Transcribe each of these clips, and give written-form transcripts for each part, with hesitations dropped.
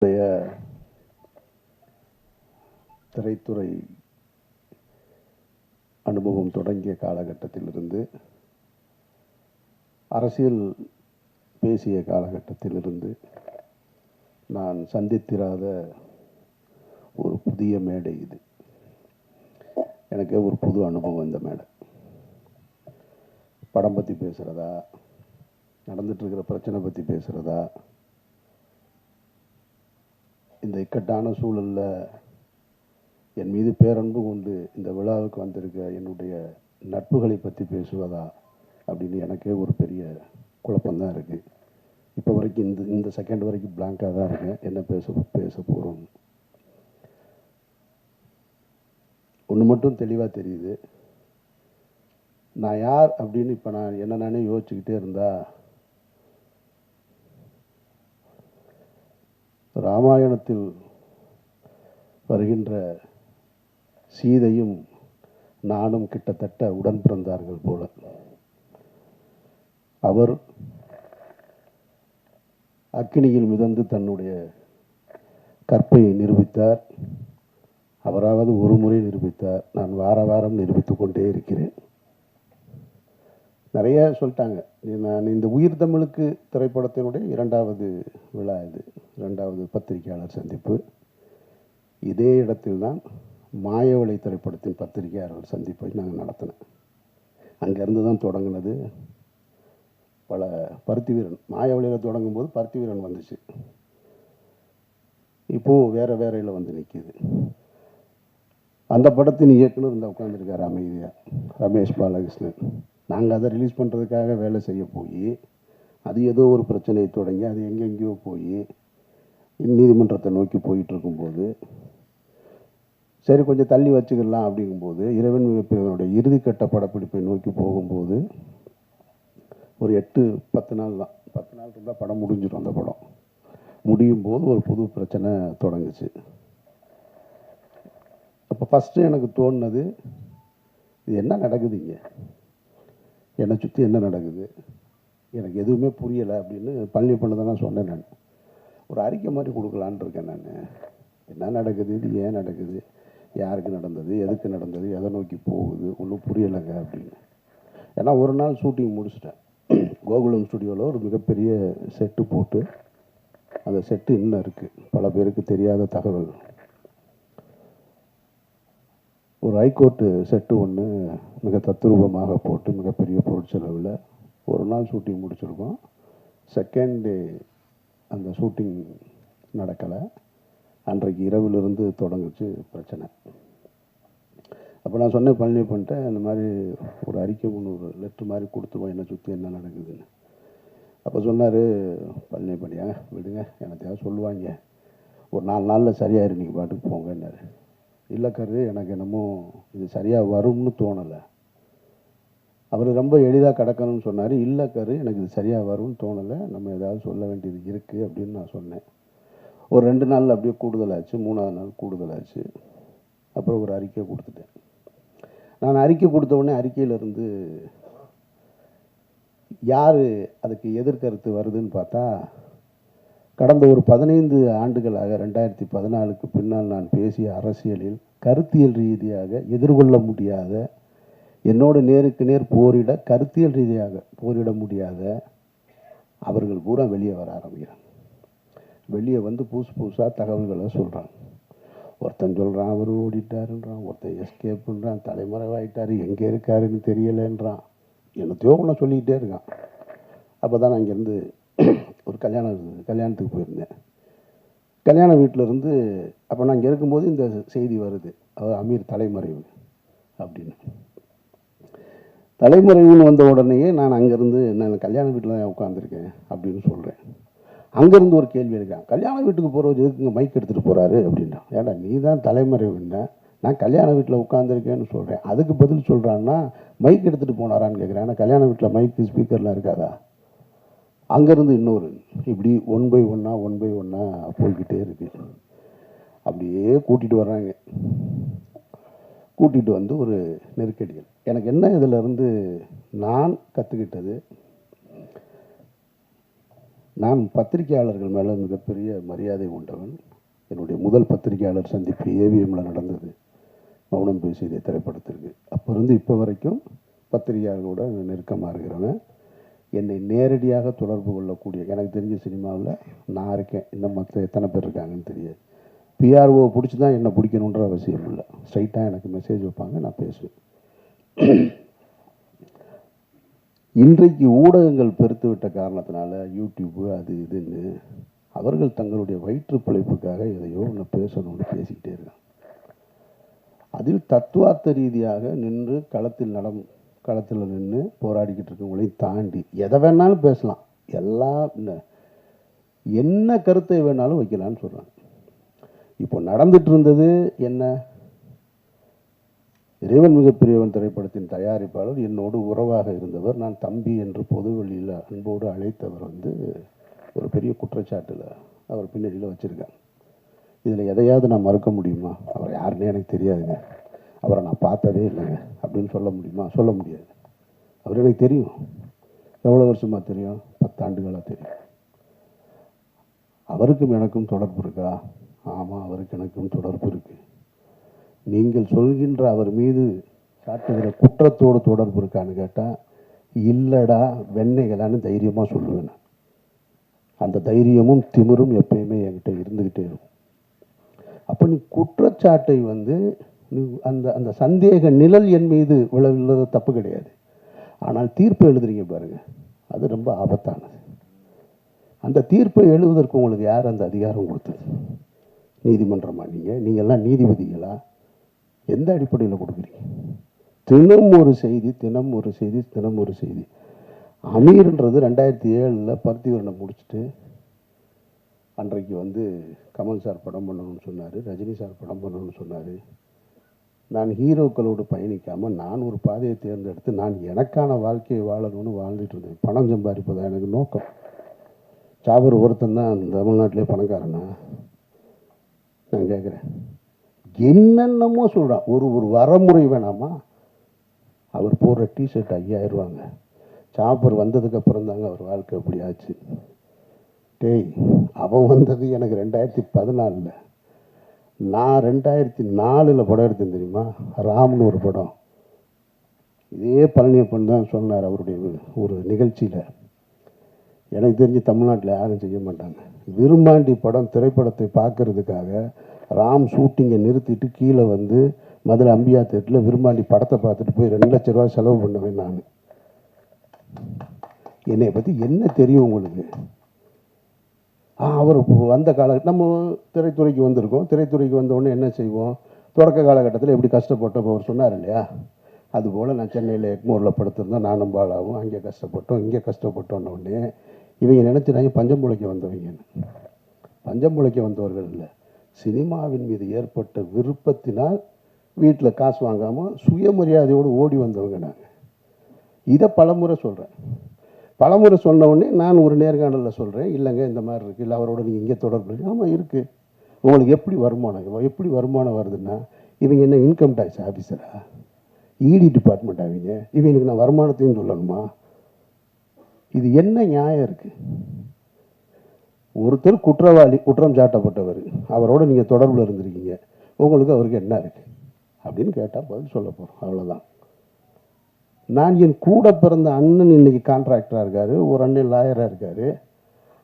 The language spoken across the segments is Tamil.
உடைய திரைத்துறை அனுபவம் தொடங்கிய காலகட்டத்திலிருந்து அரசியல் பேசிய காலகட்டத்திலிருந்து நான் சந்தித்திராத ஒரு புதிய மேடை இது. எனக்கு ஒரு புது அனுபவம் இந்த மேடை. படம் பற்றி பேசுகிறதா, நடந்துட்டுருக்கிற பிரச்சனை பற்றி பேசுகிறதா, இந்த இக்கட்டான சூழலில் என் மீது பேரன்பு கொண்டு இந்த விழாவுக்கு வந்திருக்க என்னுடைய நட்புகளை பற்றி பேசுவதா அப்படின்னு எனக்கே ஒரு பெரிய குழப்பம்தான் இருக்குது. இப்போ வரைக்கும் இந்த செகண்ட் வரைக்கும் பிளாங்காக தான் இருக்கேன். என்ன பேச போகிறோம். ஒன்று மட்டும் தெளிவாக தெரியுது. நான் யார் அப்படின்னு இப்போ நான் என்ன நானே யோசிச்சுக்கிட்டே இருந்தா, ராமாயணத்தில் வருகின்ற சீதையும் நானும் கிட்டத்தட்ட உடன் பிறந்தார்கள் போல. அவர் அக்கினியில் மிதந்து தன்னுடைய கற்பை நிரூபித்தார். அவராவது ஒரு முறை நிரூபித்தார். நான் வாரம் நிரூபித்துக் கொண்டே இருக்கிறேன். நிறைய சொல்லிட்டாங்க. நான் இந்த உயிர் தமிழுக்கு திரைப்படத்தினுடைய 2வது விழா இது, 2வது பத்திரிகையாளர் சந்திப்பு. இதே இடத்தில் தான் மாயவளை திரைப்படத்தின் பத்திரிகையாளர் சந்திப்பை நாங்கள் நடத்தினோம். அங்கேருந்து தான் தொடங்கினது. பல பருத்தி வீரன் மாயவளையில் தொடங்கும் போது பருத்தி வீரன் வந்துச்சு. இப்போது வேறையில் வந்து நிற்கிது. அந்த படத்தின் இயக்குனர் இந்த உட்காந்துருக்கார் அமைதியாக, ரமேஷ் பாலகிருஷ்ணன். நாங்கள் அதை ரிலீஸ் பண்ணுறதுக்காக வேலை செய்ய போய் அது ஏதோ ஒரு பிரச்சனையை தொடங்கி அது எங்கெங்கேயோ போய் நீதிமன்றத்தை நோக்கி போயிட்டு இருக்கும்போது, சரி கொஞ்சம் தள்ளி வச்சுக்கலாம் அப்படிங்கும்போது, இறைவன் மிகப்பெரியவனுடைய இறுதிக்கட்ட படப்பிடிப்பை நோக்கி போகும்போது ஒரு 8-10 நாள் தான், 10 நாள் இருந்தால் படம் முடிஞ்சிடும். அந்த படம் முடியும் போது ஒரு புது பிரச்சனை தொடங்குச்சு. அப்போ ஃபஸ்ட்டு எனக்கு தோணுனது, இது என்ன நடக்குது இங்கே, என்னை சுற்றி என்ன நடக்குது, எனக்கு எதுவுமே புரியலை அப்படின்னு பழனி பண்ண நான் சொன்னேன். நான் ஒரு அறிக்கை மாதிரி கொடுக்கலான் இருக்கேன். நான் என்ன நடக்குது, இது ஏன் நடக்குது, யாருக்கு நடந்தது, எதுக்கு நடந்தது, எதை நோக்கி போகுது, ஒன்றும் புரியலைங்க அப்படின்னு. ஏன்னா ஒரு நாள் ஷூட்டிங் முடிச்சிட்டேன். கோகுலம் ஸ்டுடியோவில் ஒரு மிகப்பெரிய செட்டு போட்டு, அந்த செட்டு இன்னும் இருக்குது, பல பேருக்கு தெரியாத தகவல். ஒரு ஹைகோர்ட்டு செட்டு ஒன்று மிக தத்ரூபமாக போட்டு மிகப்பெரிய பொருட்செலவில் ஒரு நாள் ஷூட்டிங் முடிச்சிருக்கோம். செகண்ட் டே அந்த ஷூட்டிங் நடக்கலை. அன்றைக்கு இரவிலிருந்து தொடங்குச்சு பிரச்சனை. அப்போ நான் சொன்னேன் பழனி பண்ணிட்டேன், இந்த மாதிரி ஒரு அறிக்கை ஒன்று, ஒரு லெட்ரு மாதிரி கொடுத்துருவோம் என்னை சுற்றி என்ன நடக்குதுன்னு. அப்போ சொன்னார் பழனி பண்ணியா, விடுங்க எனத்தையாவது சொல்லுவாங்க, ஒரு 4 நாளில் சரியாயிரு, நீங்கள் பாட்டுக்கு போங்கன்னாரு. இல்லை கரு, எனக்கு என்னமோ இது சரியாக வரும்னு தோணலை. அவர் ரொம்ப எளிதாக கிடக்கணும்னு சொன்னார். இல்லை கரு, எனக்கு இது சரியாக வரும்னு தோணலை, நம்ம ஏதாவது சொல்ல வேண்டியது இருக்குது அப்படின்னு நான் சொன்னேன். ஒரு 2 நாளில் அப்படியே கூடுதலாச்சு, 3ஆவது நாள் கூடுதலாச்சு. அப்புறம் ஒரு அறிக்கை கொடுத்துட்டேன். நான் அறிக்கை கொடுத்த உடனே அறிக்கையிலிருந்து யார் அதுக்கு எதிர்கருத்து வருதுன்னு பார்த்தா, கடந்த ஒரு 15 ஆண்டுகளாக 2014க்கு பின்னால் நான் பேசிய அரசியலில் கருத்தியல் ரீதியாக எதிர்கொள்ள முடியாத, என்னோடு நேருக்கு நேர் போரிட கருத்தியல் ரீதியாக போரிட முடியாத அவர்கள் பூரா வெளியே வர ஆரம்பிக்கிறாங்க. வெளியே வந்து புதுசாக தகவல்களை சொல்கிறாங்க. ஒருத்தன் சொல்கிறான் அவர் ஓடிட்டாருன்றான், ஒருத்தன் எஸ்கேப்புன்றான், தலைமறைவாயிட்டார், எங்கே இருக்காருன்னு தெரியலைன்றான், என்னத்தையோ ஒன்று சொல்லிக்கிட்டே இருக்கான். அப்போ தான் நான் இங்கேருந்து ஒரு கல்யாணத்துக்கு போயிருந்தேன். கல்யாண வீட்டிலேருந்து அப்போ நான் இங்கே இருக்கும்போது இந்த செய்தி வருது, அவர் அமீர் தலைமறைவு அப்படின்னு. தலைமறைவுன்னு வந்த உடனேயே நான் அங்கேருந்து, நான் கல்யாண வீட்டில் தான் உட்காந்துருக்கேன் அப்படின்னு சொல்கிறேன். அங்கேருந்து ஒரு கேள்வி இருக்கான், கல்யாண வீட்டுக்கு போகிறவர் எதுக்குங்க மைக் எடுத்துகிட்டு போகிறாரு அப்படின்னா. ஏன்னா நீ தான் தலைமறைவுன்னா, நான் கல்யாண வீட்டில் உட்காந்துருக்கேன்னு சொல்கிறேன். அதுக்கு பதில் சொல்கிறான்னா மைக் எடுத்துகிட்டு போனாரான்னு கேட்குறேன். ஏன்னா கல்யாண வீட்டில் மைக்கு ஸ்பீக்கர்லாம் இருக்காதா. அங்கேருந்து இன்னொரு, இப்படி 1 by 1 போய்கிட்டே இருக்கு. அப்படியே கூட்டிகிட்டு வர்றாங்க. கூட்டிகிட்டு வந்து ஒரு நெருக்கடிகள். எனக்கு என்ன இதில் இருந்து நான் கற்றுக்கிட்டது, நான் பத்திரிகையாளர்கள் மேலே மிகப்பெரிய மரியாதை உண்டவன். என்னுடைய முதல் பத்திரிகையாளர் சந்திப்பு ஏவிஎம்மில் நடந்தது, மௌனம் பேசியதே திரைப்படத்திற்கு. அப்போ இருந்து இப்போ வரைக்கும் பத்திரிகையாளர்களோட நெருக்கமாக இருக்கிறவன். என்னை நேரடியாக தொடர்பு கொள்ளக்கூடிய, எனக்கு தெரிஞ்ச சினிமாவில் நான் இருக்கேன், இன்னும் மற்ற எத்தனை பேர் இருக்காங்கன்னு தெரியாது. பிஆர்ஓ பிடிச்சி தான் என்னை பிடிக்கணுன்ற அவசியம் இல்லை. ஸ்ட்ரைட்டாக எனக்கு மெசேஜ் வைப்பாங்க, நான் பேசுவேன். இன்றைக்கு ஊடகங்கள் பெருத்து விட்ட காரணத்தினால யூடியூப்பு அது இதுன்னு அவர்கள் தங்களுடைய வயிற்று பிழைப்புக்காக எதையோ ஒன்று பேசணும்னு பேசிக்கிட்டே இருக்காங்க. அதில் தத்துவார்த்த ரீதியாக நின்று களத்தில் நின்று போராடிக்கிட்டு இருக்கவங்களையும் தாண்டி எதை வேணாலும் பேசலாம், எல்லாம் என்ன கருத்தை வேணாலும் வைக்கலான்னு சொல்கிறாங்க. இப்போ நடந்துட்டு இருந்தது என்ன? இறைவன் மிகப்பெரியவன் திரைப்படத்தின் தயாரிப்பாளர் என்னோடு உறவாக இருந்தவர், நான் தம்பி என்று பொதுவெளியில் அன்போடு அழைத்தவர் ஒரு பெரிய குற்றச்சாட்டில் அவர் பின்னணியில் வச்சுருக்காங்க. இதில் எதையாவது நான் மறுக்க முடியுமா? அவர் யாருன்னே எனக்கு தெரியாதுங்க, அவரை நான் பார்த்ததே இல்லைங்க அப்படின்னு சொல்ல முடியுமா? சொல்ல முடியாது. அவர் எனக்கு தெரியும். எவ்வளோ வருஷமாக தெரியும்? 10 ஆண்டுகளாக தெரியும். அவருக்கும் எனக்கும் தொடர்பு இருக்கா? ஆமாம், அவருக்கு எனக்கும் தொடர்பு இருக்குது. நீங்கள் சொல்கின்ற அவர் மீது சாட்டுகிற குற்றத்தோடு தொடர்பு இருக்கான்னு கேட்டால் இல்லைடா வெண்ணெய்களான்னு தைரியமாக சொல்லுவேன். அந்த தைரியமும் திமிரும் எப்பயுமே என்கிட்ட இருந்துக்கிட்டே இருக்கும். அப்போ நீ குற்றச்சாட்டை நீ அந்த சந்தேக நிழல் என் மீது விழவில்லது தப்பு கிடையாது. ஆனால் தீர்ப்பு எழுதுறீங்க பாருங்கள், அது ரொம்ப ஆபத்தானது. அந்த தீர்ப்பை எழுதுவதற்கு உங்களுக்கு யார் அந்த அதிகாரம் கொடுத்தது? நீதிமன்றமா? நீங்கள்லாம் நீதிபதிகளா? எந்த அடிப்படையில் கொடுக்குறீங்க? தினம் ஒரு செய்தி, தினம் ஒரு செய்தி, தினம் ஒரு செய்தி. அமீர்ன்றது 2007 பருத்திவரனை முடிச்சுட்டு அன்றைக்கு கமல் சார் படம் பண்ணணும்னு சொன்னார், ரஜினி சார் படம் பண்ணணும்னு சொன்னார். நான் ஹீரோக்களோடு பயணிக்காமல் நான் ஒரு பாதையை தேர்ந்தெடுத்து நான் எனக்கான வாழ்க்கையை வாழணும்னு வாழ்ந்துட்டு இருந்தேன். பணம் சம்பாதிப்பதா எனக்கு நோக்கம். சாபர் ஒருத்தன் தான் தமிழ்நாட்டிலே பணக்காரனா? நான் கேட்குறேன். என்னென்னமோ சொல்கிறான். ஒரு வரமுறை வேணாமா? அவர் போடுற டிஷர்ட் 5000 ரூபாங்க. சாப்பர் வந்ததுக்கப்புறம் தாங்க அவர் வாழ்க்கை எப்படி ஆச்சு. டேய், அவன் வந்தது எனக்கு 2014. நான் 2004 படம் எடுத்தேன் தெரியுமா? ராம்னு ஒரு படம். இதே பழனியப்பன் தான் சொன்னார் அவருடைய ஒரு நிகழ்ச்சியில். எனக்கு தெரிஞ்சு தமிழ்நாட்டில் யாரும் செய்ய மாட்டாங்க. விரும்மாண்டி படம் திரைப்படத்தை பார்க்கறதுக்காக ராம் ஷூட்டிங்கை நிறுத்திட்டு கீழே மதுரை அம்பியா தேட்டரில் விரும்மாண்டி படத்தை பார்த்துட்டு போய் 2 லட்ச ரூபா செலவு பண்ணுவேன் நான். என்னை பற்றி என்ன தெரியும் உங்களுக்கு? அவர் வந்த நம்ம திரைத்துறைக்கு வந்திருக்கோம். திரைத்துறைக்கு வந்தவுடனே என்ன செய்வோம்? தொடக்க காலகட்டத்தில் எப்படி கஷ்டப்பட்டோம் அவர் சொன்னார் இல்லையா? அதுபோல் நான் சென்னையில் எக்மோரில் படுத்திருந்தோம், நானும் பாலாவும். அங்கே கஷ்டப்பட்டோம், இங்கே கஷ்டப்பட்டோன்னொடனே இவங்க நினச்சினாங்க பஞ்சம் பிழைக்க வந்தவங்கன்னு. பஞ்சம் பிழைக்க வந்தவர்கள் இல்லை, சினிமாவின் மீது ஏற்பட்ட விருப்பத்தினால் வீட்டில் காசு வாங்காமல் சுயமரியாதையோடு ஓடி வந்தவங்க நாங்கள். இதை பலமுறை சொல்கிறேன். பலமுறை சொன்ன உடனே நான் ஒரு நேர்காணலில் சொல்கிறேன், இல்லைங்க இந்த மாதிரி இருக்குது, இல்லை அவரோட நீங்கள் இங்கே தொடர்பு இருக்குது. ஆமாம் இருக்குது. உங்களுக்கு எப்படி வருமானம் வருதுன்னா, இவங்க என்ன இன்கம் டேக்ஸ் ஆஃபீஸரா? இடி டிபார்ட்மெண்ட் ஆவீங்க, இவங்களுக்கு நான் வருமானத்தையும் சொல்லணுமா? இது என்ன நியாயம் இருக்குது? ஒருத்தர் குற்றவாளி, குற்றம் சாட்டப்பட்டவர், அவரோட நீங்கள் தொடர்பில் இருந்திருக்கீங்க, உங்களுக்கு அவருக்கு என்ன இருக்குது அப்படின்னு கேட்டால் பதில் சொல்ல போகிறோம், அவ்வளோதான். நான் என் கூட பிறந்த அண்ணன் இன்னைக்கு கான்ட்ராக்டராக இருக்கார், ஒரு அண்ணன் லாயராக இருக்கார்.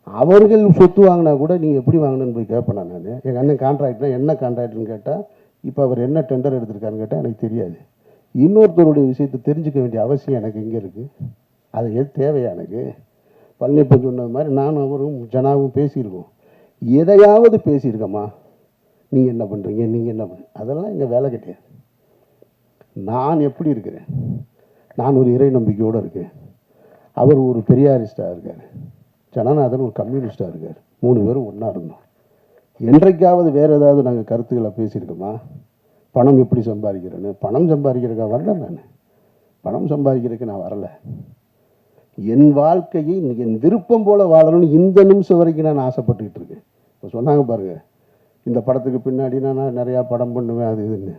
அவர்கள் சொத்து வாங்கினா கூட நீங்கள் எப்படி வாங்கினேன்னு போய் கேட்பேன் நான். எங்கள் அண்ணன் கான்ட்ராக்டர், என்ன கான்ட்ராக்டர்னு கேட்டால் இப்போ அவர் என்ன டெண்டர் எடுத்திருக்காருன்னு கேட்டால் எனக்கு தெரியாது. இன்னொருத்தருடைய விஷயத்தை தெரிஞ்சுக்க வேண்டிய அவசியம் எனக்கு எங்கே இருக்குது? அது எது தேவையா எனக்கு? பழனியப்பன் சொன்ன மாதிரி நானும் அவரும் ஜனாவும் பேசியிருக்கோம். எதையாவது பேசியிருக்கோமா? நீங்கள் என்ன பண்ணுறீங்க, நீங்கள் என்ன பண்ணுறீங்க, அதெல்லாம் எங்கள் வேலை கிடையாது. நான் எப்படி இருக்கிறேன்? நான் ஒரு இறை நம்பிக்கையோடு இருக்கேன். அவர் ஒரு பெரியாரிஸ்டாக இருக்கார், ஜனநாதன் ஒரு கம்யூனிஸ்டாக இருக்கார். 3 பேரும் ஒன்றா இருந்தோம். என்றைக்காவது வேறு ஏதாவது நாங்கள் கருத்துக்களை பேசியிருக்கோமா? பணம் எப்படி சம்பாதிக்கிறேன்னு? பணம் சம்பாதிக்கிறதுக்காக வரல நான். பணம் சம்பாதிக்கிறதுக்கு நான் வரலை. என் வாழ்க்கையை என் விருப்பம் போல் வாழணும்னு இந்த நிமிஷம் வரைக்கும் நான் ஆசைப்பட்டுக்கிட்டு இருக்கேன். இப்போ சொன்னாங்க பாருங்கள், இந்த படத்துக்கு பின்னாடி நான் நிறையா படம் பண்ணுவேன் அது இதுன்னு.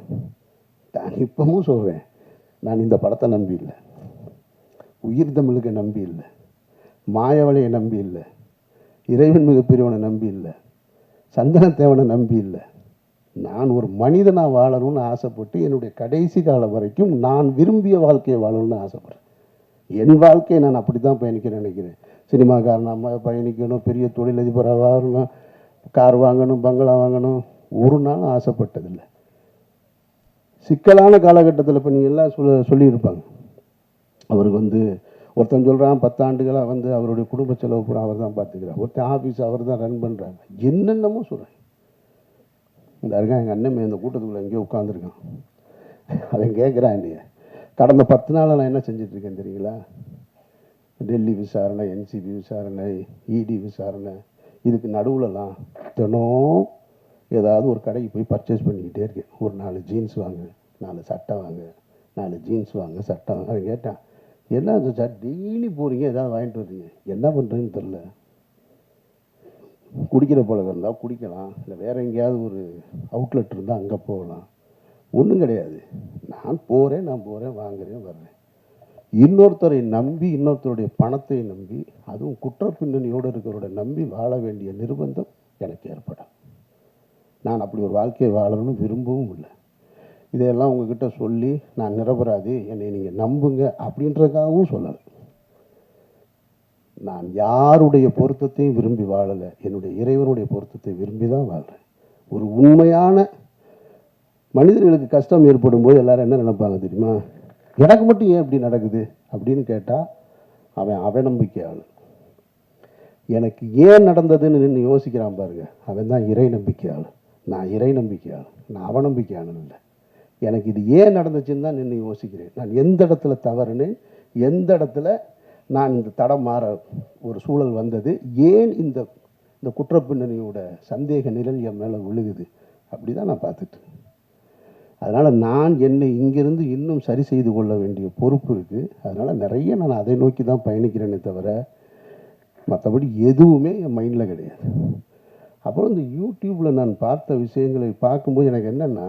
நான் இப்பவும் சொல்கிறேன், நான் இந்த படத்தை நம்பி இல்லை, உயிர் தமிழுக்கு நம்பி இல்லை, மாயவளையை நம்பி இல்லை, இறைவன் மிகப்பெரியவனை நம்பி இல்லை, சந்தனத்தேவனை நம்பி இல்லை. நான் ஒரு மனிதனாக வாழணும்னு ஆசைப்பட்டு என்னுடைய கடைசி காலம் வரைக்கும் நான் விரும்பிய வாழ்க்கையை வாழணும்னு ஆசைப்பட்றேன். என் வாழ்க்கையை நான் அப்படி தான் பயணிக்கிறேன் நினைக்கிறேன். சினிமாக்காரனாக பயணிக்கணும், பெரிய தொழிலதிபராக வாழணும், கார் வாங்கணும், பங்களா வாங்கணும், ஒரு நாளும் ஆசைப்பட்டதில்லை. சிக்கலான காலகட்டத்தில் இப்போ நீங்கள் எல்லாம் சொல்லியிருப்பாங்க. அவருக்கு ஒருத்தன் சொல்கிறான் 10 ஆண்டுகளாக அவருடைய குடும்ப செலவு பூரா அவர் தான் பார்த்துக்கிறார், ஒருத்தன் ஆஃபீஸ் அவர் தான் ரன் பண்ணுறாங்க, என்னென்னமோ சொல்கிறேன். இந்த இருக்கான் எங்கள் அண்ணன் இந்த கூட்டத்துக்குள்ளே எங்கேயோ உட்காந்துருக்கான். அவன் கேட்குறான், இல்லையா கடந்த 10 நாளில் நான் என்ன செஞ்சிட்ருக்கேன் தெரியுங்களா? டெல்லி விசாரணை, என்சிபி விசாரணை, இடி விசாரணை, இதுக்கு நடுவுலலாம் தினம் ஏதாவது ஒரு கடைக்கு போய் பர்ச்சேஸ் பண்ணிக்கிட்டே இருக்கேன். ஒரு 4 ஜீன்ஸ் வாங்க, 4 சட்டை வாங்க, 4 ஜீன்ஸ் வாங்க, சட்டை வாங்க. அவன் கேட்டான், என்ன சார் டெய்லி போகிறீங்க, ஏதாவது வாங்கிட்டு வர்றீங்க, என்ன பண்ணுறதுன்னு தெரில. குடிக்கிற பழக்கம் இருந்தால் குடிக்கலாம், இல்லை வேறு எங்கேயாவது ஒரு அவுட்லெட் இருந்தால் அங்கே போகலாம். ஒன்றும் கிடையாது. நான் போகிறேன் வாங்குறேன் வர்றேன். இன்னொருத்தரை நம்பி, இன்னொருத்தருடைய பணத்தை நம்பி, அதுவும் குற்ற பின்னணியோடு இருக்கிறவரை நம்பி வாழ வேண்டிய நிர்பந்தம் எனக்கு ஏற்படும். நான் அப்படி ஒரு வாழ்க்கையை வாழணும்னு விரும்பவும் இல்லை. இதையெல்லாம் உங்ககிட்ட சொல்லி நான் நிரபராதி, என்னை நீங்கள் நம்புங்க அப்படின்றதுக்காகவும் சொல்லலை. நான் யாருடைய பொருத்தத்தையும் விரும்பி வாழலை, என்னுடைய இறைவனுடைய பொருத்தத்தை விரும்பி தான் வாழ்கிறேன். ஒரு உண்மையான மனிதர்களுக்கு கஷ்டம் ஏற்படும் போது எல்லாரும் என்ன நினைப்பாங்க தெரியுமா? எனக்கு மட்டும் ஏன் இப்படி நடக்குது அப்படின்னு கேட்டால் அவன் அவநம்பிக்கையாளு. எனக்கு ஏன் நடந்ததுன்னு நின்று யோசிக்கிறான் பாருங்க, அவன் தான் இறை நம்பிக்கையாளு. நான் இறை நம்பிக்கையாளு, நான் அவநம்பிக்கையாளன் இல்லை. எனக்கு இது ஏன் நடந்துச்சுன்னு தான் நின்று யோசிக்கிறேன். நான் எந்த இடத்துல தவறுன்னு, எந்த இடத்துல நான் இந்த தடம் மாற ஒரு சூழல் வந்தது, ஏன் இந்த இந்த குற்றப்பின்னணியோட சந்தேக நிழல் என் மேலே விழுகுது, அப்படி தான் நான் பார்த்துட்டு. அதனால் நான் என்னை இங்கிருந்து இன்னும் சரி செய்து கொள்ள வேண்டிய பொறுப்பு இருக்குது. அதனால் நிறைய நான் அதை நோக்கி தான் பயணிக்கிறேனே தவிர மற்றபடி எதுவுமே என் மைண்டில் கிடையாது. அப்புறம் இந்த யூடியூப்பில் நான் பார்த்த விஷயங்களை பார்க்கும்போது எனக்கு என்னென்னா,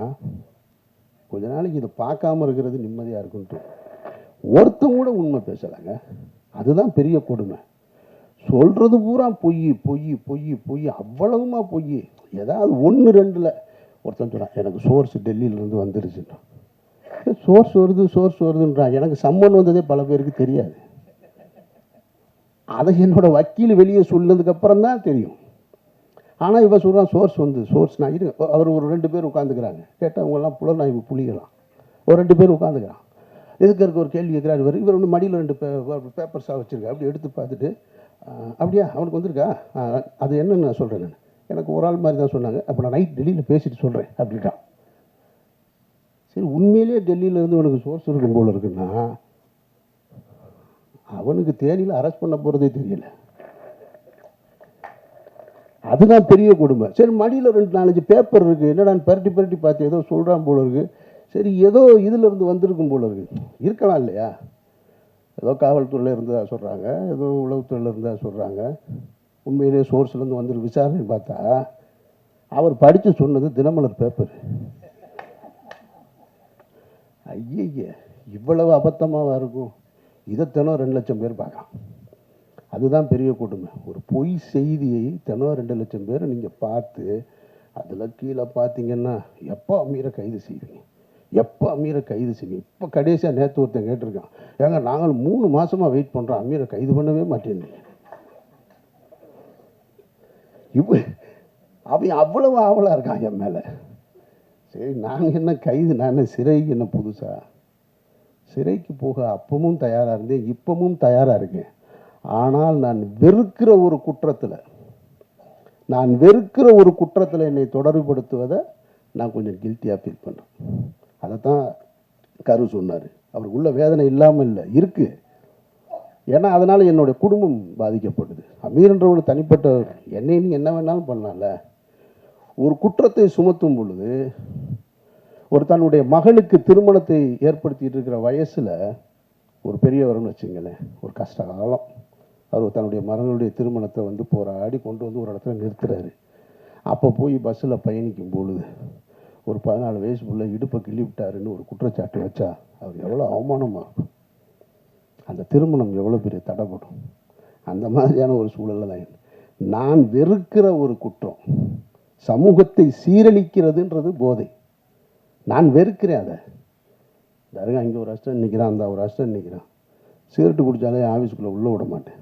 கொஞ்ச நாளைக்கு இதை பார்க்காம இருக்கிறது நிம்மதியாக இருக்குன்ட்டு. ஒருத்தன் கூட உண்மை பேசலைங்க, அதுதான் பெரிய கொடுமை. சொல்கிறது பூரா பொய் பொய் பொய் பொய், அவ்வளவுமா பொய். ஏதாவது 1 2ல் ஒருத்தன் சொன்னான், எனக்கு சோர்ஸ் டெல்லியிலேருந்து வந்துருச்சுன்னா. சோர்ஸ் வருதுன்றான். எனக்கு சம்மன் வந்ததே பல பேருக்கு தெரியாது. அதை என்னோட வக்கீல் வெளியே சொன்னதுக்கப்புறம் தான் தெரியும். ஆனால் இவன் சொல்கிறான் சோர்ஸ் நான் இரு. அவர் ஒரு 2 பேர் உட்காந்துக்கிறாங்க. கேட்டால் அவங்கெல்லாம் புலனாய்வு புலிகலாம். ஒரு 2 பேர் உட்காந்துக்கிறான். எதுக்கு இருக்க ஒரு கேள்வி கேட்குறாரு. இவர் மடியில் 2 பேப்பர்ஸாக வச்சுருக்கா. அப்படி எடுத்து பார்த்துட்டு, அப்படியா அவனுக்கு வந்திருக்கா, அது என்னன்னு நான் சொல்கிறேன். நான் எனக்கு ஒரு ஆள் மாதிரி தான் சொன்னாங்க. அப்போ நான் நைட் டெல்லியில் பேசிட்டு சொல்கிறேன் அப்படின்ட்டான். சரி, உண்மையிலேயே டெல்லியிலேருந்து அவனுக்கு சோர்ஸ் இருக்கும் போல் இருக்குன்னா, அவனுக்கு தேனியில் அரெஸ்ட் பண்ண போகிறதே தெரியல. அதுதான் பெரிய கொடுமை. சரி, மடியில் 2 4 பேப்பர் இருக்குது, என்னடா பரட்டி பார்த்து ஏதோ சொல்கிறான் போல இருக்குது. சரி, ஏதோ இதிலிருந்து வந்திருக்கும் போல இருக்குது. இருக்கலாம் இல்லையா? ஏதோ காவல்துறையில் இருந்தா சொல்கிறாங்க, ஏதோ உளவுத்துறையில் இருந்தால் சொல்கிறாங்க. உண்மையிலே சோர்ஸ்லேருந்து வந்து விசாரணை பார்த்தா அவர் படித்து சொன்னது தினமலர் பேப்பர். ஐய, இவ்வளவு அபத்தமாக இருக்கும். இதை தினம் 2 லட்சம் பேர் பார்க்கலாம். அதுதான் பெரிய கொடுமை. ஒரு பொய் செய்தியை தினம் 2 லட்சம் பேர் நீங்கள் பார்த்து, அதில் கீழே பார்த்தீங்கன்னா எப்போ அமீரை கைது செய்வீங்க, எப்போ அமீரை கைது செய்வீங்க. இப்போ கடைசியாக நேற்று ஒருத்தன் கேட்டிருக்கான், ஏங்க நாங்கள் 3 மாதமாக வெயிட் பண்ணுறோம், அமீரை கைது பண்ணவே மாட்டேன்னு. அவன் அவ்வளவு ஆவலாக இருக்கான் என் மேலே. சரி, நாங்கள் என்ன கைது, நான் என்ன சிறைக்கு என்ன புதுசா? சிறைக்கு போக அப்பவும் தயாராக இருந்தேன், இப்பவும் தயாராக இருக்கேன். ஆனால் நான் வெறுக்கிற ஒரு குற்றத்தில் என்னை தொடர்புபடுத்துவதை நான் கொஞ்சம் கில்ட்டியாக ஃபீல் பண்ணுறேன். அதை தான் கரு சொன்னார். அவருக்குள்ள வேதனை இல்லாமல் இல்லை, இருக்குது. ஏன்னா அதனால் என்னுடைய குடும்பம் பாதிக்கப்படுது. அமீர்ன்றவங்க தனிப்பட்ட என்னை நீ என்ன வேணாலும் பண்ணலாம்ல. ஒரு குற்றத்தை சுமத்தும் பொழுது, ஒரு தன்னுடைய மகளுக்கு திருமணத்தை ஏற்படுத்திட்டு இருக்கிற வயசில் ஒரு பெரியவர்னு வச்சுங்களேன், ஒரு கஷ்ட காலம். அவர் தன்னுடைய மகளுடைய திருமணத்தை போராடி கொண்டு ஒரு இடத்துல நிறுத்துறாரு. அப்போ போய் பஸ்ஸில் பயணிக்கும் பொழுது ஒரு 14 வயசுக்குள்ளே இடுப்பை கிள்ளி விட்டாருன்னு ஒரு குற்றச்சாட்டு வச்சா அவர் எவ்வளோ அவமானமாக இருக்கும். அந்த திருமணம் எவ்வளோ பெரிய தடைப்படும். அந்த மாதிரியான ஒரு சூழலில் தான் நான் வெறுக்கிற ஒரு குற்றம் சமூகத்தை சீரழிக்கிறதுன்றது போதை. நான் வெறுக்கிறேன் அதை. தருங்க இங்கே ஒரு அஸ்டன் நிற்கிறான், அந்த ஒரு அஸ்டன் நிற்கிறான். சிகரெட்டு குடித்தாலே ஆஃபீஸுக்குள்ளே உள்ளே விட மாட்டேன்.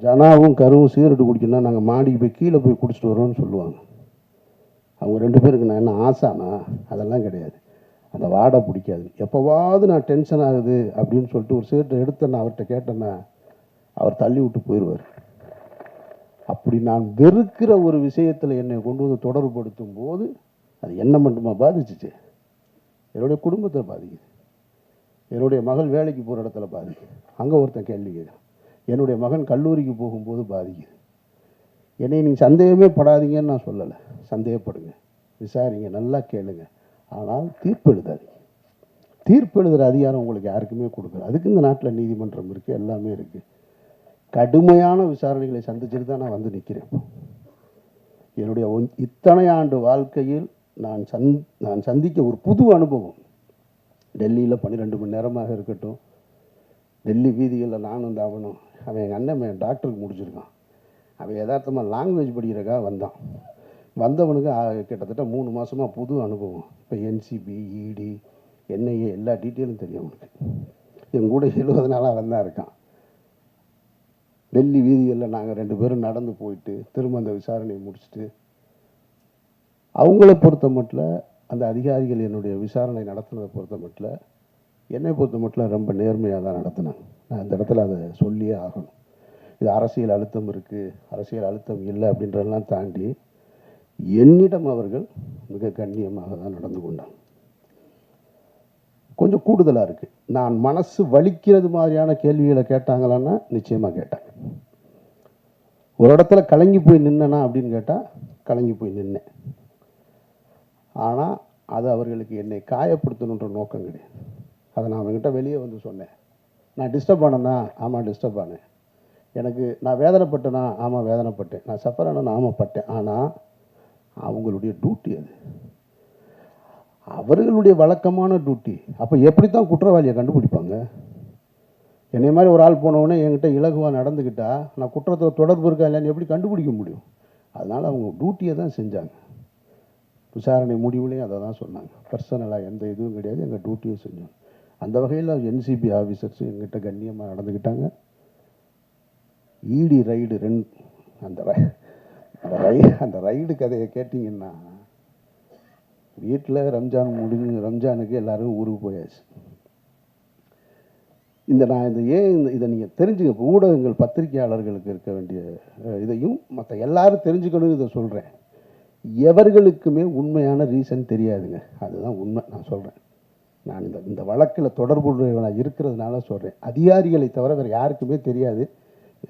ஜனாவும் கருவும் சிகரெட்டு குடிக்கணும்னா நாங்கள் மாடிக்கு போய் கீழே போய் குடிச்சிட்டு வரோம்னு சொல்லுவாங்க. அவங்க 2 பேருக்கு நான் என்ன ஆசானா? அதெல்லாம் கிடையாது. அந்த வாடை பிடிக்காது. எப்போவாவது நான் டென்ஷன் ஆகுது அப்படின்னு சொல்லிட்டு ஒரு சிகரெட்டை எடுத்து நான் அவர்கிட்ட கேட்டேன்னா அவர் தள்ளி விட்டு போயிடுவார். அப்படி நான் வெறுக்கிற ஒரு விஷயத்தில் என்னை கொண்டு வந்து தொடர்புபடுத்தும் போது அது என்ன மட்டுமா பாதிச்சிச்சு? என்னுடைய குடும்பத்தை பாதிக்குது. என்னுடைய மகள் வேலைக்கு போகிற இடத்துல பாதிக்குது. அங்கே ஒருத்தன் கேள்வி கேட்குறான். என்னுடைய மகன் கல்லூரிக்கு போகும்போது பாதிக்குது. என்னை நீங்கள் சந்தேகமே படாதீங்கன்னு நான் சொல்லலை. சந்தேகப்படுங்க, விசாரிங்க, நல்லா கேளுங்க. ஆனால் தீர்ப்பு எழுதாதீங்க. தீர்ப்பு எழுதுகிற அதிகாரம் உங்களுக்கு யாருக்குமே கொடுக்குறது. அதுக்கு இந்த நாட்டில் நீதிமன்றம் இருக்குது, எல்லாமே இருக்குது. கடுமையான விசாரணைகளை சந்திச்சுட்டு தான் நான் வந்து நிற்கிறேன். என்னுடைய இத்தனை ஆண்டு வாழ்க்கையில் நான் சந்திக்க ஒரு புது அனுபவம். டெல்லியில் 12 மணி நேரமாக இருக்கட்டும், டெல்லி வீதிகளில் நானும் அவனும். அவன் எங்கள் அண்ணன் டாக்டருக்கு முடிச்சிருக்கான். அவன் யதார்த்தமாக லாங்குவேஜ் படிக்கிறக்காக வந்தான். வந்தவனுக்கு கிட்டத்தட்ட 3 மாதமாக புது அனுபவம். இப்போ என்சிபி, இடி, என்ஐஏ எல்லா டீட்டெயிலும் தெரியும் அவனுக்கு. என் கூட 70 நாளாக வந்தான் இருக்கான். டெல்லி வீதிகளில் நாங்கள் 2 பேரும் நடந்து போயிட்டு திரும்ப அந்த விசாரணையை முடிச்சுட்டு, அவங்கள பொறுத்த மட்டும் அந்த அதிகாரிகள் என்னுடைய விசாரணை நடத்துனதை பொறுத்த மட்டும், என்னை பொறுத்த மட்டும் ரொம்ப நேர்மையாக தான் நடத்தினாங்க. நான் இந்த இடத்துல அதை சொல்லியே ஆகணும். இது அரசியல் அழுத்தம் இருக்குது, அரசியல் அழுத்தம் இல்லை அப்படின்றதெல்லாம் தாண்டி என்னிடம் அவர்கள் மிக கண்ணியமாக தான் நடந்து கொண்டாங்க. கொஞ்சம் கூடுதலாக இருக்குது. நான் மனசு வலிக்கிறது மாதிரியான கேள்விகளை கேட்டாங்களான்னா நிச்சயமாக கேட்டேன். ஒரு இடத்துல கலங்கி போய் நின்னனா அப்படின்னு கேட்டால் கலங்கி போய் நின்னேன். ஆனால் அது அவர்களுக்கு என்னை காயப்படுத்தணுன்ற நோக்கம் கிடையாது. அதை நான் அவங்ககிட்ட வெளியே வந்து சொன்னேன். நான் டிஸ்டர்ப் ஆனேன்னா ஆமாம் டிஸ்டர்ப் ஆனேன். நான் வேதனைப்பட்டேனா ஆமாம் வேதனைப்பட்டேன். நான் சஃபர் ஆனேன்னா ஆமாம் பட்டேன். ஆனால் அவங்களுடைய டியூட்டி அது, அவர்களுடைய வழக்கமான டியூட்டி. அப்போ எப்படி தான் குற்றவாளியை கண்டுபிடிப்பாங்க? என்னை மாதிரி ஒரு ஆள் போனவுடனே என்கிட்ட இலகுவாக நடந்துக்கிட்டா நான் குற்றத்தில் தொடர்பு இருக்கா இல்லைன்னு எப்படி கண்டுபிடிக்க முடியும்? அதனால் அவங்க டியூட்டியை தான் செஞ்சாங்க. விசாரணை முடிவுலையும் அதை தான் சொன்னாங்க. பர்சனலாக எந்த இதுவும் கிடையாது, எங்கள் டியூட்டியை செஞ்சோம். அந்த வகையில் என்சிபி ஆஃபீஸர்ஸ் எங்கிட்ட கண்ணியமாக நடந்துக்கிட்டாங்க. இடி ரைடு 2 அந்த ரைடு கதையை கேட்டிங்கன்னா, வீட்டில் ரம்ஜானுக்கு எல்லோரும் ஊருக்கு போயாச்சு. நான் இதை நீங்கள் தெரிஞ்சுக்க, இப்போ ஊடகங்கள் பத்திரிகையாளர்களுக்கு இருக்க வேண்டிய இதையும் மற்ற எல்லாரும் தெரிஞ்சுக்கணும். இதை சொல்கிறேன். எவர்களுக்குமே உண்மையான ரீசன் தெரியாதுங்க. அதுதான் உண்மை. நான் சொல்கிறேன். நான் இந்த வழக்கில் தொடர்புடையவனாக இருக்கிறதுனால சொல்கிறேன். அதிகாரிகளை தவிர வேறு யாருக்குமே தெரியாது.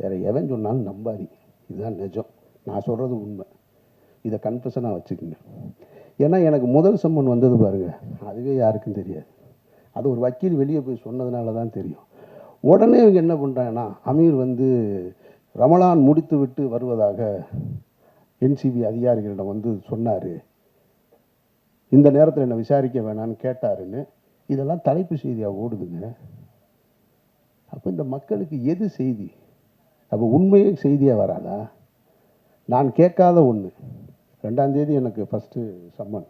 வேறு எவன் சொன்னாலும் நம்பாதீங்க. இதுதான் நிஜம். நான் சொல்கிறது உண்மை. இதை கன்ஃபெஷனாக வச்சுக்கோங்க. ஏன்னா எனக்கு முதல் சம்மன் வந்தது பாருங்கள், அதுவே யாருக்கும் தெரியாது. அது ஒரு வக்கீல் வெளியே போய் சொன்னதுனால தான் தெரியும். உடனே இவங்க என்ன பண்ணுறாங்கன்னா, அமீர் ரமலான் முடித்து விட்டு வருவதாக என்சிபி அதிகாரிகளிடம் சொன்னார், இந்த நேரத்தில் என்னை விசாரிக்க வேணான்னு கேட்டாருன்னு இதெல்லாம் தலைப்பு செய்தியாக ஓடுதுங்க. அப்போ இந்த மக்களுக்கு எது செய்தி? அப்போ உண்மையே செய்தியாக வராதா? நான் கேட்காத ஒன்று. 2ஆம் தேதி எனக்கு ஃபஸ்ட்டு சம்மன்.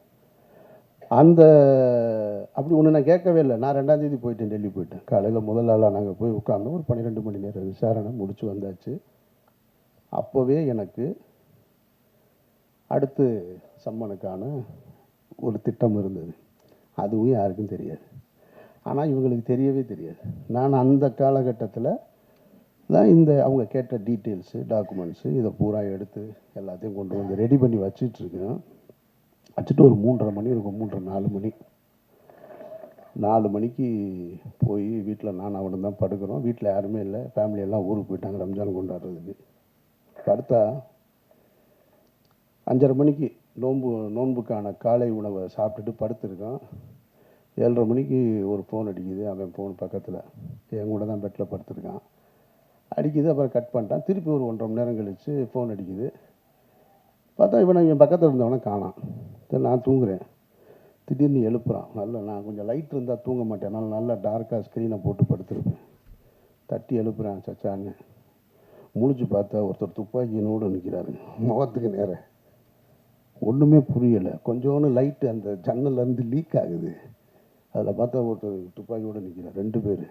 அப்படி ஒன்று நான் கேட்கவே இல்லை. நான் 2ஆம் தேதி போயிட்டேன், டெல்லி போயிட்டேன். காலையில் முதல் நாளாக நாங்கள் போய் உட்கார்ந்தோம். ஒரு 12 மணி நேரம் விசாரணை முடிச்சு வந்தாச்சு. அப்போவே எனக்கு அடுத்து சம்மனுக்கான ஒரு திட்டம் இருந்தது. அதுவும் யாருக்கும் தெரியாது. ஆனால் இவங்களுக்கு தெரியவே தெரியாது. நான் அந்த காலகட்டத்தில் தான் அவங்க கேட்ட டீட்டெயில்ஸு, டாக்குமெண்ட்ஸு இதை பூரா எடுத்து எல்லாத்தையும் கொண்டு வந்து ரெடி பண்ணி வச்சிட்ருக்கேன். வச்சுட்டு ஒரு 3:30 மணி இருக்கும், 3:30 4 மணி. 4 மணிக்கு போய் வீட்டில் நான் அவனும் தான் படுக்கிறோம். வீட்டில் யாருமே இல்லை, ஃபேமிலியெல்லாம் ஊருக்கு போயிட்டாங்க ரம்ஜான் கொண்டாடுறதுக்கு. படுத்தா 5:30 மணிக்கு நோன்புக்கான காலை உணவை சாப்பிட்டுட்டு படுத்துருக்கான். 7:30 மணிக்கு ஒரு ஃபோன் அடிக்குது. அவன் ஃபோன் பக்கத்தில் என் கூட தான் பெட்டில் படுத்துருக்கான். அடிக்குது. அப்புறம் கட் பண்ணிட்டான். திருப்பி ஒரு 1.5 மணி நேரம் கழித்து ஃபோன் அடிக்குது. பார்த்தா என் பக்கத்தில் இருந்தவனை காணாம். சரி நான் தூங்குறேன். திடீர்னு எழுப்புறான். நான் கொஞ்சம் லைட் இருந்தால் தூங்க மாட்டேன், அதனால் நல்லா டார்க்காக ஸ்க்ரீனை போட்டு படுத்துருப்பேன். தட்டி எழுப்புறான், சச்சான்னு முழிச்சு பார்த்தா ஒருத்தர் துப்பாக்கியினோடு நிற்கிறாரு முகத்துக்கு நேர. ஒன்றுமே புரியலை. கொஞ்சோன்னு லைட்டு அந்த ஜன்னல்லேருந்து லீக் ஆகுது. அதில் பார்த்தா ஒருத்தர் துப்பாக்கியோடு நிற்கிறார், 2 பேர்.